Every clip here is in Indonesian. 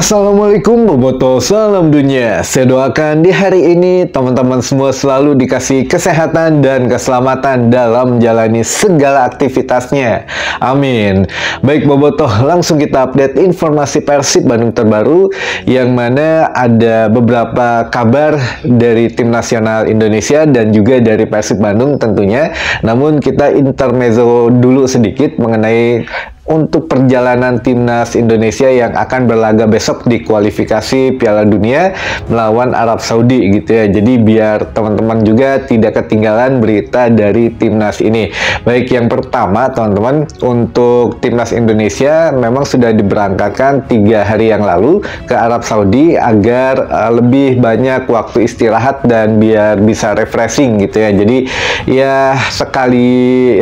Assalamualaikum Boboto, salam dunia. Saya doakan di hari ini teman-teman semua selalu dikasih kesehatan dan keselamatan dalam menjalani segala aktivitasnya. Amin. Baik Boboto, langsung kita update informasi Persib Bandung terbaru, yang mana ada beberapa kabar dari tim nasional Indonesia dan juga dari Persib Bandung tentunya. Namun kita intermezzo dulu sedikit mengenai untuk perjalanan timnas Indonesia yang akan berlaga besok di kualifikasi Piala Dunia melawan Arab Saudi gitu ya. Jadi biar teman-teman juga tidak ketinggalan berita dari timnas ini. Baik, yang pertama teman-teman, untuk timnas Indonesia memang sudah diberangkatkan 3 hari yang lalu ke Arab Saudi agar lebih banyak waktu istirahat dan biar bisa refreshing gitu ya. Jadi ya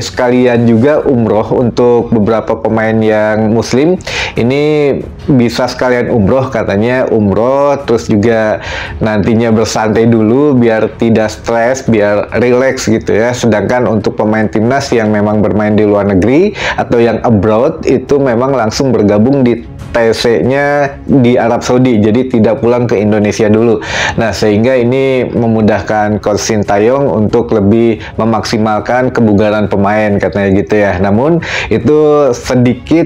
sekalian juga umroh untuk beberapa pemain yang muslim ini, bisa sekalian umroh katanya, umroh terus juga nantinya bersantai dulu biar tidak stres, biar relax gitu ya. Sedangkan untuk pemain timnas yang memang bermain di luar negeri atau yang abroad itu memang langsung bergabung di TC-nya di Arab Saudi, jadi tidak pulang ke Indonesia dulu. Nah, sehingga ini memudahkan Coach Sintayong untuk lebih memaksimalkan kebugaran pemain katanya gitu ya. Namun itu sedikit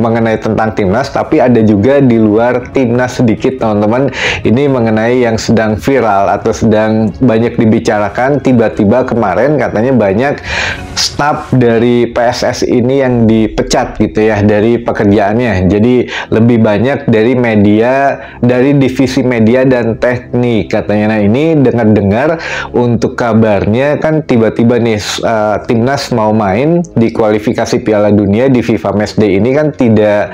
mengenai tentang timnas, tapi ada juga di luar timnas sedikit teman-teman. Ini mengenai yang sedang viral atau sedang banyak dibicarakan. Tiba-tiba kemarin katanya banyak staf dari PSS ini yang dipecat gitu ya dari pekerjaannya. Jadi lebih banyak dari media, dari divisi media dan teknik katanya. Nah, ini dengar-dengar untuk kabarnya kan tiba-tiba nih timnas mau main di kualifikasi Piala Dunia di FIFA Matchday ini kan tidak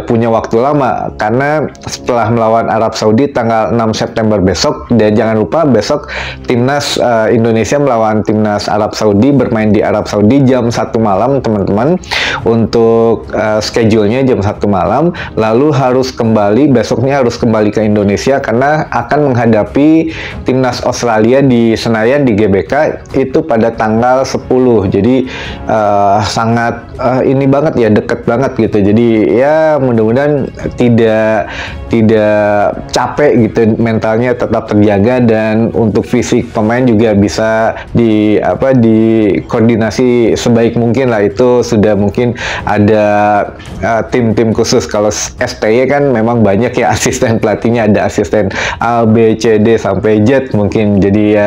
punya waktu lama, karena setelah melawan Arab Saudi tanggal 6 September besok, dan jangan lupa besok timnas Indonesia melawan timnas Arab Saudi, bermain di Arab Saudi jam 1 malam teman-teman. Untuk schedule-nya jam 1 malam, lalu besoknya harus kembali ke Indonesia karena akan menghadapi timnas Australia di Senayan di GBK itu pada tanggal 10. Jadi sangat ini banget ya, deket banget gitu. Jadi ya mudah-mudahan tidak capek gitu, mentalnya tetap terjaga, dan untuk fisik pemain juga bisa dikoordinasi sebaik mungkin lah. Itu sudah mungkin ada tim-tim khusus. Kalau STY kan memang banyak ya asisten pelatihnya, ada asisten A, B, C, D sampai Z mungkin. Jadi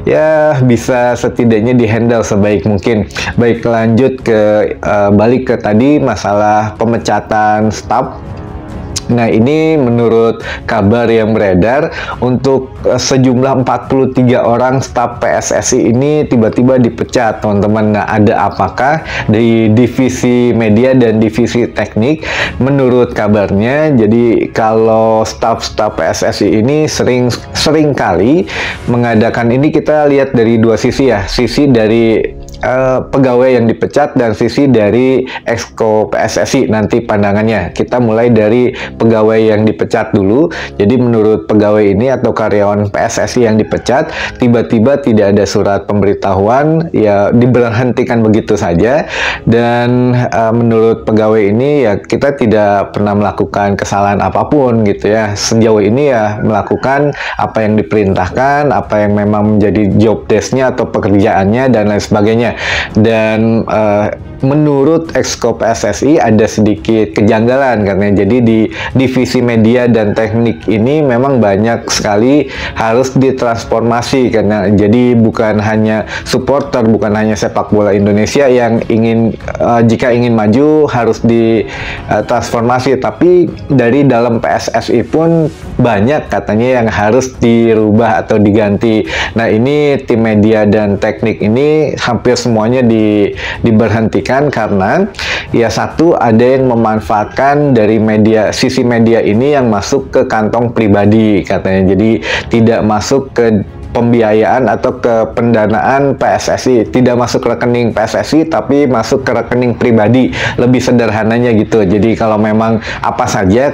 ya bisa setidaknya dihandle sebaik mungkin. Baik, lanjut ke balik ke tadi masalah pemecatan staf. Nah, ini menurut kabar yang beredar, untuk sejumlah 43 orang staf PSSI ini tiba-tiba dipecat, teman-teman. Nah, ada apakah di divisi media dan divisi teknik? Menurut kabarnya, jadi kalau staf-staf PSSI ini sering kali mengadakan ini, kita lihat dari dua sisi ya, sisi dari pegawai yang dipecat dan sisi dari exco PSSI nanti pandangannya. Kita mulai dari pegawai yang dipecat dulu. Jadi menurut pegawai ini atau karyawan PSSI yang dipecat, tiba-tiba tidak ada surat pemberitahuan, ya diberhentikan begitu saja. Dan menurut pegawai ini ya kita tidak pernah melakukan kesalahan apapun gitu ya. Sejauh ini ya melakukan apa yang diperintahkan, apa yang memang menjadi job desk-nya atau pekerjaannya dan lain sebagainya. Dan menurut exco PSSI ada sedikit kejanggalan karena jadi di divisi media dan teknik ini memang banyak sekali harus ditransformasi, karena jadi bukan hanya supporter, bukan hanya sepak bola Indonesia yang jika ingin maju harus ditransformasi, tapi dari dalam PSSI pun banyak katanya yang harus dirubah atau diganti. Nah, ini tim media dan teknik ini hampir semuanya diberhentikan karena ya satu, ada yang memanfaatkan dari sisi media ini yang masuk ke kantong pribadi katanya. Jadi tidak masuk ke pembiayaan atau ke pendanaan PSSI, tidak masuk rekening PSSI tapi masuk ke rekening pribadi, lebih sederhananya gitu. Jadi kalau memang apa saja,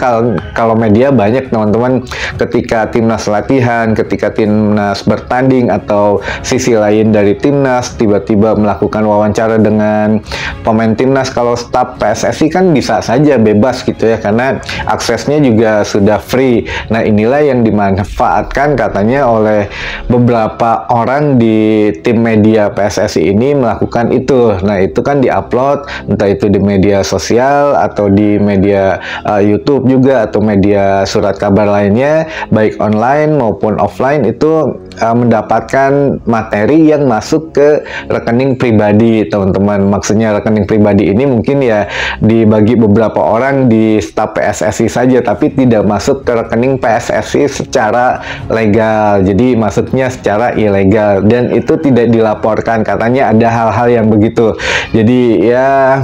kalau media banyak teman-teman, ketika timnas latihan, ketika timnas bertanding, atau sisi lain dari timnas tiba-tiba melakukan wawancara dengan pemain timnas, kalau staf PSSI kan bisa saja bebas gitu ya, karena aksesnya juga sudah free. Nah inilah yang dimanfaatkan katanya oleh beberapa orang di tim media PSSI ini melakukan itu. Nah itu kan diupload entah itu di media sosial atau di media YouTube juga, atau media surat kabar lainnya, baik online maupun offline, itu mendapatkan materi yang masuk ke rekening pribadi teman-teman. Maksudnya rekening pribadi ini mungkin ya dibagi beberapa orang di staf PSSI saja, tapi tidak masuk ke rekening PSSI secara legal. Jadi masuknya secara ilegal dan itu tidak dilaporkan, katanya ada hal-hal yang begitu. Jadi ya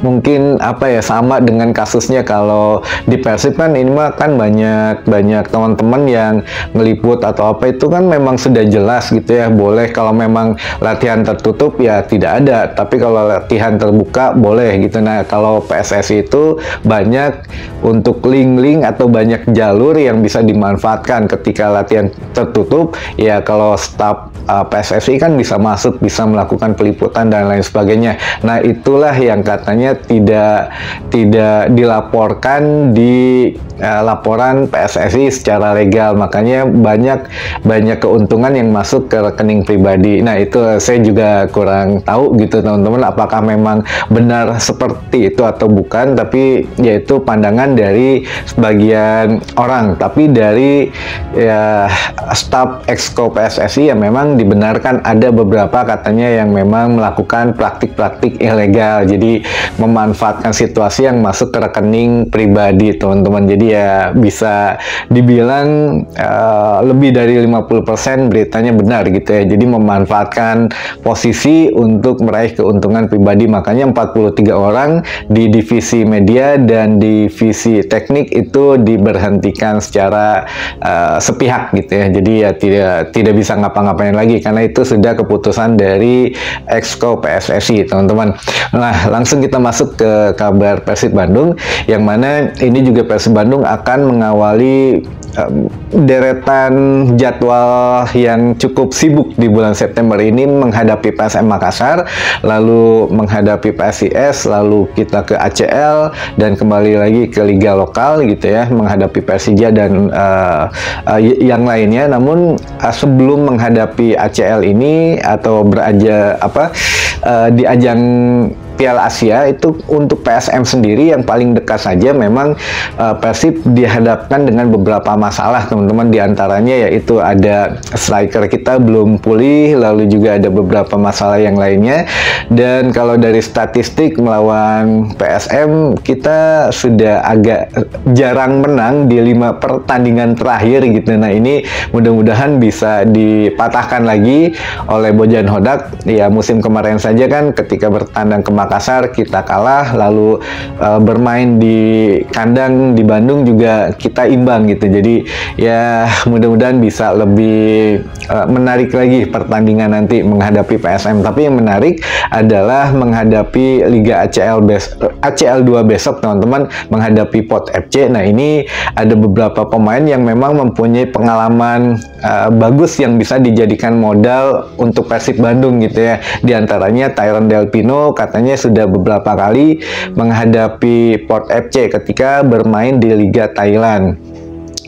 mungkin apa ya, sama dengan kasusnya kalau di Persib kan, ini mah kan banyak teman-teman yang ngeliput atau apa, itu kan memang sudah jelas gitu ya, boleh kalau memang latihan tertutup ya tidak ada, tapi kalau latihan terbuka boleh gitu. Nah kalau PSSI itu banyak untuk link-link atau banyak jalur yang bisa dimanfaatkan ketika latihan tertutup ya. Kalau staf PSSI kan bisa masuk, bisa melakukan peliputan dan lain sebagainya. Nah itulah yang katanya tidak dilaporkan di laporan PSSI secara legal, makanya banyak keuntungan yang masuk ke rekening pribadi. Nah itu saya juga kurang tahu gitu teman-teman, apakah memang benar seperti itu atau bukan, tapi yaitu pandangan dari sebagian orang. Tapi dari ya staf exco PSSI yang memang dibenarkan ada beberapa katanya yang memang melakukan praktik-praktik ilegal, jadi memanfaatkan situasi yang masuk ke rekening pribadi teman-teman. Jadi ya bisa dibilang lebih dari 50% beritanya benar gitu ya. Jadi memanfaatkan posisi untuk meraih keuntungan pribadi. Makanya 43 orang di divisi media dan divisi teknik itu diberhentikan secara sepihak gitu ya. Jadi ya tidak bisa ngapa-ngapain lagi karena itu sudah keputusan dari exco PSSI teman-teman. Nah langsung kita masuk ke kabar Persib Bandung, yang mana ini juga Persib Bandung akan mengawali deretan jadwal yang cukup sibuk di bulan September ini, menghadapi PSM Makassar, lalu menghadapi PSIS, lalu kita ke ACL dan kembali lagi ke liga lokal gitu ya, menghadapi Persija dan yang lainnya. Namun sebelum menghadapi ACL ini atau di ajang Piala Asia itu, untuk PSM sendiri yang paling dekat saja memang Persib dihadapkan dengan beberapa masalah teman-teman, diantaranya yaitu ada striker kita belum pulih, lalu juga ada beberapa masalah yang lainnya. Dan kalau dari statistik melawan PSM kita sudah agak jarang menang di 5 pertandingan terakhir gitu. Nah ini mudah-mudahan bisa dipatahkan lagi oleh Bojan Hodak. Ya musim kemarin saja kan ketika bertandang ke Makassar kita kalah, lalu bermain di kandang di Bandung juga kita imbang gitu. Jadi ya mudah-mudahan bisa lebih menarik lagi pertandingan nanti menghadapi PSM. Tapi yang menarik adalah menghadapi Liga ACL 2 besok teman-teman, menghadapi Pot FC. Nah ini ada beberapa pemain yang memang mempunyai pengalaman bagus yang bisa dijadikan modal untuk Persib Bandung gitu ya. Di antaranya Tyron Del Pino katanya sudah beberapa kali menghadapi Port FC ketika bermain di Liga Thailand.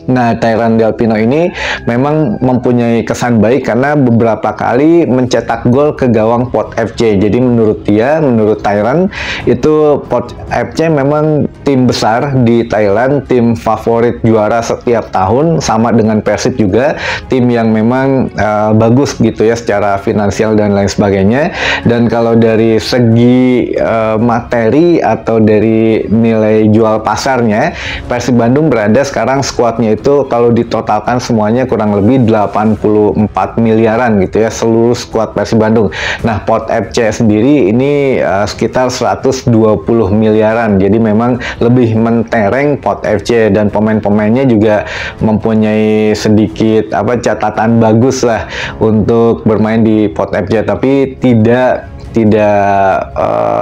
Nah, Tyron Del Pino ini memang mempunyai kesan baik karena beberapa kali mencetak gol ke gawang Port FC. Jadi menurut Tyron itu Port FC memang tim besar di Thailand, tim favorit juara setiap tahun, sama dengan Persib juga, tim yang memang bagus gitu ya secara finansial dan lain sebagainya. Dan kalau dari segi materi atau dari nilai jual pasarnya, Persib Bandung berada sekarang skuadnya itu kalau ditotalkan semuanya kurang lebih 84 miliaran gitu ya, seluruh skuad Persib Bandung. Nah, pot FC sendiri ini sekitar 120 miliaran, jadi memang lebih mentereng pot FC, dan pemain-pemainnya juga mempunyai sedikit catatan bagus lah untuk bermain di pot FC, tapi tidak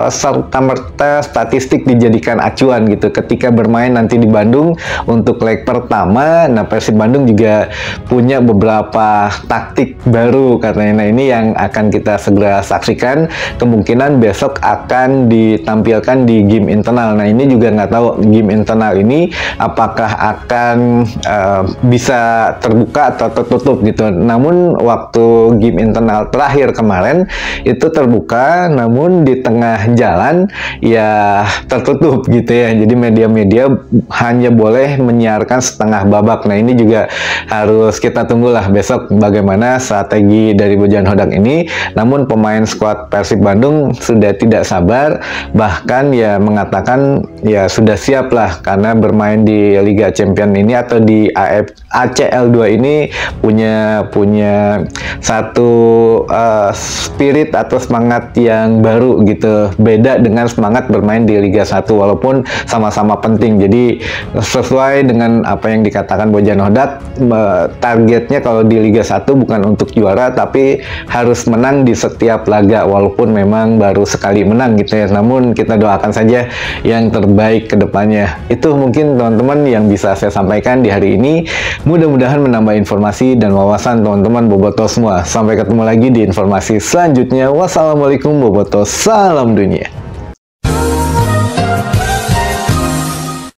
serta-merta statistik dijadikan acuan gitu ketika bermain nanti di Bandung untuk leg pertama. Nah, Persib Bandung juga punya beberapa taktik baru katanya. Nah, ini yang akan kita segera saksikan, kemungkinan besok akan ditampilkan di game internal. Nah, ini juga nggak tahu game internal ini apakah akan bisa terbuka atau tertutup gitu. Namun waktu game internal terakhir kemarin itu terbuka, namun di tengah jalan ya tertutup gitu ya. Jadi media-media hanya boleh menyiarkan setengah babak. Nah, ini juga harus kita tunggulah besok bagaimana strategi dari Bojan Hodak ini. Namun pemain skuad Persib Bandung sudah tidak sabar, bahkan ya mengatakan ya sudah siap lah, karena bermain di Liga Champions ini atau di ACL 2 ini punya satu spirit atau semangat yang baru gitu, beda dengan semangat bermain di Liga 1 walaupun sama-sama penting. Jadi sesuai dengan apa yang dikatakan Bojan Hodak, targetnya kalau di Liga 1 bukan untuk juara, tapi harus menang di setiap laga walaupun memang baru sekali menang gitu ya. Namun kita doakan saja yang terbaik ke depannya. Itu mungkin teman-teman yang bisa saya sampaikan di hari ini. Mudah-mudahan menambah informasi dan wawasan teman-teman Boboto semua. Sampai ketemu lagi di informasi selanjutnya. Wassalamualaikum Boboto, salam dunia.